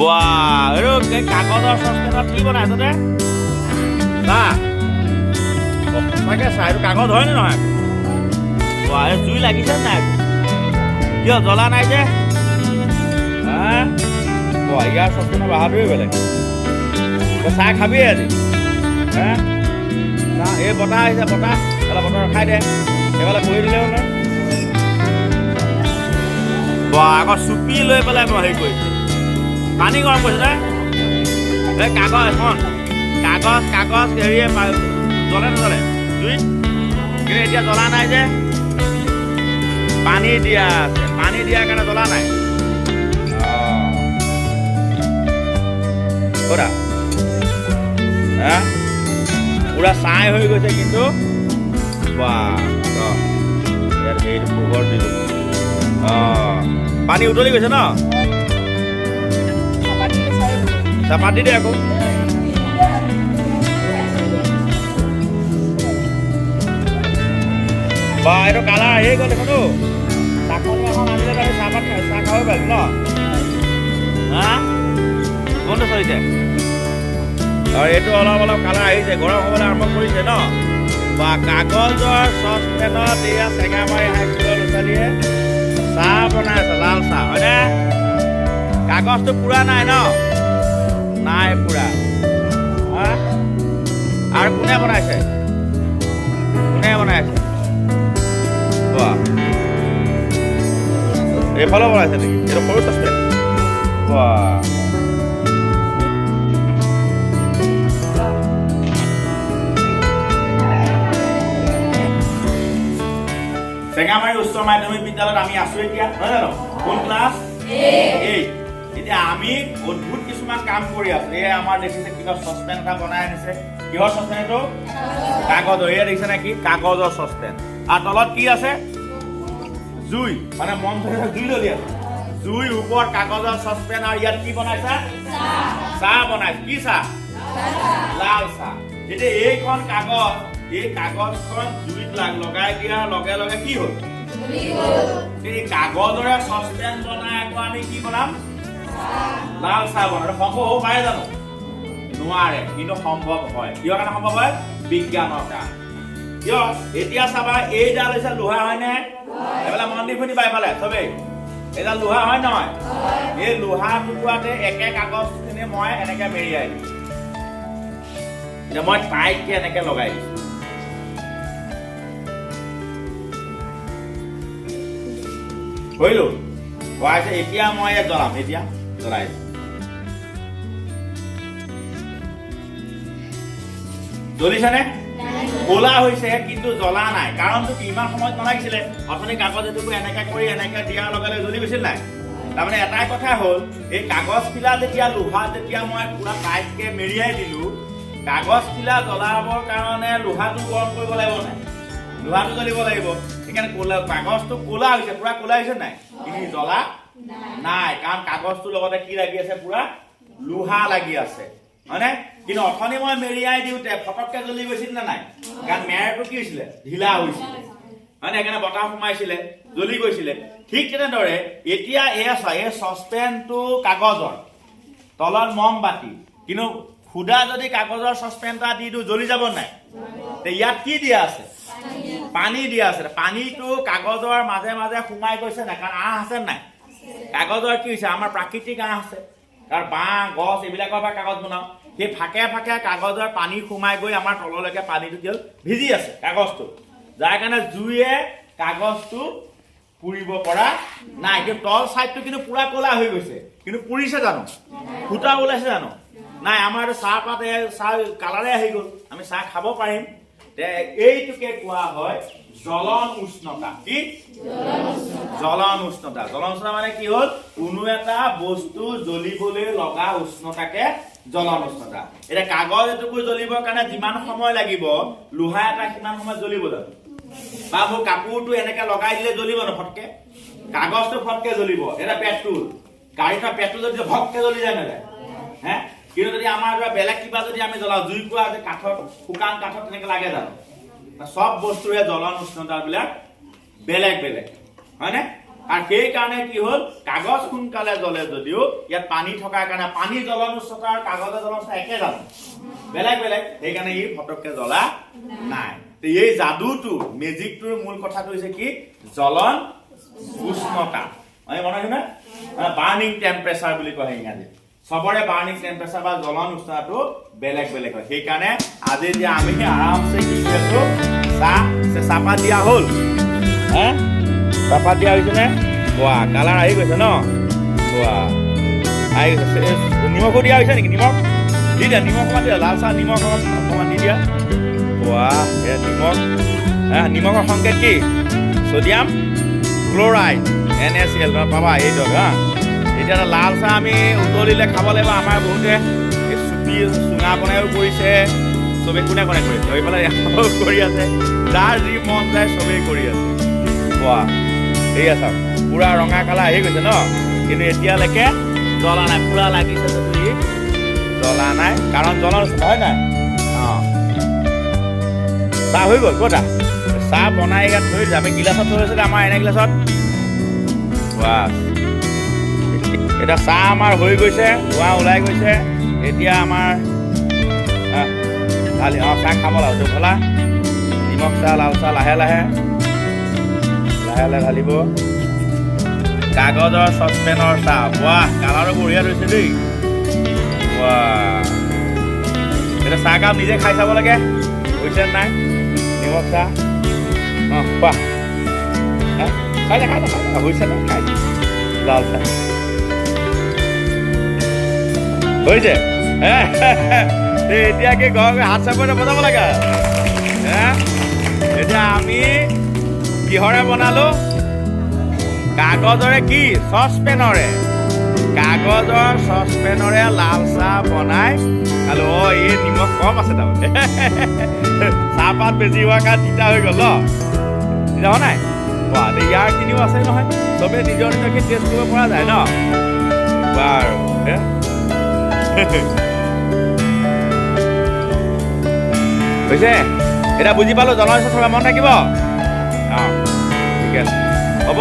বাহ আৰু কাগজৰ চচপেনত কি বনাইছ দে চাহ সঁচাকে চাহ এইটো কাগজ হয়নে নহয় বাহ এই জুই লাগিছে নাই কিয় জ্বলা নাই যে বাহ ইয়াৰ চচপেনৰ বাহাদুৰি বেলেগ চাহ খাবি আজি এই বতাহ আহিছে বতাহ অলপ বতৰ ৰখাই দে সেইফালে বহি দিলে হ'ল বাহ আকৌ চুপি লৈ পেলাই মই হেৰি কৰিছোঁ পানী গৰম কৰিছে নে এই কাগজ এখন কাগজ হেৰিয়ে জ্বলে নজ্বলে জুইত কিন্তু এতিয়া জ্বলা নাই যে পানী দিয়া আছে পানী দিয়াৰ কাৰণে জ্বলা নাই পুৰা পুৰা ছাই হৈ গৈছে কিন্তু বাহ ইয়াত সেইটো পোহৰ দিলোঁ পানী উতলি গৈছে ন চাপাত দি দে আকৌ বা এইটো কালাৰ আহি গ'ল দেখোন চাকনি এখন আনিলে আমি চাহপাত চাহ খাব পাৰিম ন কোনটো চলিছে আৰু এইটো অলপ অলপ কালাৰ আহিছে গৰম হ'বলৈ আৰম্ভ কৰিছে ন বা কাগজৰ চচপেনত এয়া চেঙামাৰী হাইস্কুলৰ ল'ৰা ছোৱালীয়ে চাহ বনাই আছে লাল চাহ হয়নে কাগজটো পুৰা নাই ন নাই পুৰা আৰু কোনে বনাইছে বাহ এইফালেও বনাইছে নেকি এইটো সৰু চচপেন বাহ চেঙামাৰী উচ্চ মাধ্যমিক বিদ্যালয়ত আমি আছো এতিয়া নহয় জানো কোন ক্লাছ 8 এতিয়া আমি অদ্ভুত কিছুমান কাম কৰি আছো এই আমাৰ দেখিছে কিবা চচপেন এটা বনাই আনিছে কিহৰ চচপেন এইটো কাগজৰ এয়া দেখিছে নেকি কাগজৰ চচপেন আৰু তলত কি আছে জুই মানে মন ধৰিছে জুই জ্বলি আছে জুই ওপৰত কাগজৰ চচপেন আৰু ইয়াত কি বনাইছা চাহ বনাইছে কি চাহ লাল চাহ এতিয়া এইখন কাগজ এই কাগজখন জুইত লগাই দিয়াৰ লগে লগে কি হ'ল এই কাগজৰে চচপেন বনাই আকৌ আমি কি বনাম লাল চাহ বনাম সম্ভৱ হ'ব পাৰে জানো নোৱাৰে কিন্তু সম্ভৱ হয় কিয় কাৰণে সম্ভৱ হয় বিজ্ঞানৰ কাৰণে কিয় এতিয়া চাবা এইডাল হৈছে লোহা হয়নে এইফালে মন্দিৰ শুনিবা এইফালে চবেই এইডাল লোহা হয় নহয় এই লোহা টুকুৰাতে একে কাগজখিনি মই এনেকে মেৰিয়াই দিম এতিয়া মই টাইটকে এনেকে লগাই দিম কৰিলো কোৱাইছে এতিয়া মই জ্বলাম এতিয়া জ্বলাই জ্বলিছেনে ক'লা হৈছে কিন্তু জ্বলা নাই কাৰণটো কি ইমান সময়ত নালাগিছিলে অথনি কাগজ এটুকু এনেকে কৰি এনেকে দিয়াৰ লগে লগে জ্বলি গৈছিল নাই তাৰমানে এটাই কথা হ'ল এই কাগজখিলা যেতিয়া লোহা যেতিয়া মই পুৰা টাইটকে মেৰিয়াই দিলো কাগজখিলা জ্বলাবৰ কাৰণে লোহাটো গৰম কৰিব লাগিব নাই লোহাটো জ্বলিব লাগিব সেইকাৰণে ক'লা কাগজটো ক'লা হৈছে পুৰা ক'লা হৈছে নাই কিন্তু জ্বলা নাই কাৰণ কাগজটোৰ লগতে কি লাগি আছে পুৰা লোহা লাগি আছে হয়নে কিন্তু অথনি মই মেৰিয়াই দিওঁতে ফটককে জ্বলি গৈছিল নে নাই কাৰণ মেৰটো কি হৈছিলে ঢিলা হৈছিলে হয়নে সেইকাৰণে বতাহ সোমাইছিলে জ্বলি গৈছিলে ঠিক তেনেদৰে এতিয়া এই চচপেনটো কাগজৰ তলত মমবাতি কিন্তু খুদা যদি কাগজৰ চচপেন এটা দি দিওঁ জ্বলি যাব নাই ইয়াত কি দিয়া আছে পানী দিয়া আছে পানীটো কাগজৰ মাজে মাজে সোমাই গৈছে নাই কাৰণ আঁহ আছে নাই কাগজৰ কি হৈছে আমাৰ প্ৰাকৃতিক আঁহ আছে কাৰণ বাঁহ গছ এইবিলাকৰ পৰা কাগজ বনাওঁ সেই ফাকে ফাকে কাগজৰ পানী সোমাই গৈ আমাৰ তললৈকে পানীটো কি হ'ল ভিজি আছে কাগজটো যাৰ কাৰণে জুইয়ে কাগজটো পুৰিব পৰা নাই কিন্তু তল চাইডটো কিন্তু পুৰা ক'লা হৈ গৈছে কিন্তু পুৰিছে জানো ফুটা ওলাইছে জানো নাই আমাৰ চাহপাত চাহ কালাৰে আহি গ'ল আমি চাহ খাব পাৰিম এইটোকে কোৱা হয় জ্বলন উষ্ণতা কি জ্বলন উষ্ণতা মানে কি হ'ল কোনো এটা বস্তু জ্বলিবলৈ লগা উষ্ণতাকে জ্বলন উষ্ণতা এতিয়া কাগজ এটুকু জ্বলিবৰ কাৰণে যিমান সময় লাগিব লোহা এটা সিমান সময় জ্বলিব জানো বা মোৰ কাপোৰটো এনেকে লগাই দিলে জ্বলিব ন ফটকে কাগজটো ফটকে জ্বলিব এটা পেট্ৰল গাড়ীখন পেট্ৰল যদি ভটকে জ্বলি যায় নাযায় হে কিন্তু যদি আমাৰ বেলেগ কিবা যদি আমি জ্বলাওঁ জুই কোৱা যে কাঠৰ শুকান কাঠত তেনেকে লাগে জানো সব বস্তুৰে জ্বলন উষ্ণতাবিলাক বেলেগ বেলেগ হয়নে আৰু সেইকাৰণে কি হ'ল কাগজ সোনকালে জ্বলে যদিও ইয়াত পানী থকাৰ কাৰণে পানী জ্বলন উচ্চতা আৰু কাগজৰ জ্বলন উচ্চতা একে জানো বেলেগ বেলেগ সেইকাৰণে ই ফটককে জ্বলা নাই এই যাদুটো মেজিকটোৰ মূল কথাটো হৈছে কি জ্বলন উষ্ণতা মানে মনে ৰাখিবা বাৰ্নিং টেম্পাৰেচাৰ বুলি কয় ইংৰাজীত সবৰে বাৰ্নিং টেম্পাৰেচাৰ বা জ্বলন উষ্ণতাটো বেলেগ বেলেগ হয় সেইকাৰণে আজি যে আমি আৰামছে কি কৰিছো চাহপাত দিয়া হ'ল চাহপাত দিয়া হৈছে নে বোৱা কালাৰ আহি গৈছে ন বোৱা আহি গৈছে নিমখো দিয়া হৈছে নেকি নিমখ দি দিয়া নিমখ অকণমান দিয়া লাল চাহ নিমখ অকণমান দি দিয়া বোৱা নিমখ নিমখৰ সংকেত কি ছডিয়াম ক্লৰাইড NaCl পাবা এইটো হা এতিয়া লাল চাহ আমি উতলিলে খাব লাগিব আমাৰ বহুতে চুপি চুঙা বনাইও কৰিছে চবে কোনে কোনে কৰিছে এইফালে কৰি আছে যাৰ যি মন যায় চবেই কৰি আছে বোৱা এয়া চাওক পুৰা ৰঙা কালাৰ আহি গৈছে ন কিন্তু এতিয়ালৈকে জ্বলা নাই পুৰা লাগিছে যদি জ্বলা নাই কাৰণ জ্বলাৰ হয় নাই চাহ হৈ গ'ল ক'তা চাহ বনাই ইয়াত থৈ দিছে আমি গিলাচত থৈ আছিলে আমাৰ এনে গিলাচত বাছ এতিয়া চাহ আমাৰ হৈ গৈছে ধোঁৱা ওলাই গৈছে এতিয়া আমাৰ ঢালি চাহ খাব লাগিব ভলা নিমখ চাহ লাল চাহ লাহে লাহে লাহে লাহে ঢালিব কাগজৰ চচপেনৰ চাহ বাহ কালাৰো বঢ়িয়া ৰৈছে দেই বাহ এতিয়া চাহকাপ নিজে খাই চাব লাগে হৈছে নাই নিমখ চাহ বাহ খাই দে হৈছে নাই খাই লাল চাহ হৈছে এতিয়া কি ঘৰ হাত চাপতে বজাব লাগে এতিয়া আমি কিহৰে বনালো কাগজৰে কি চচপেনৰে কাগজৰ চচপেনৰে লাল চাহ বনাই খালো এই নিমখ কম আছে তাৰমানে চাহপাত বেছি হোৱাৰ কাৰণে তিতা হৈ গ'ল তিতা হোৱা নাই ইয়াৰ খিনিও আছে নহয় চবে নিজৰ নিজকে টেষ্ট কৰিব পৰা যায় ন বাৰু হৈছে এতিয়া বুজি পালো জনস্বাস্থ্য মন থাকিব ঠিক আছে হ'ব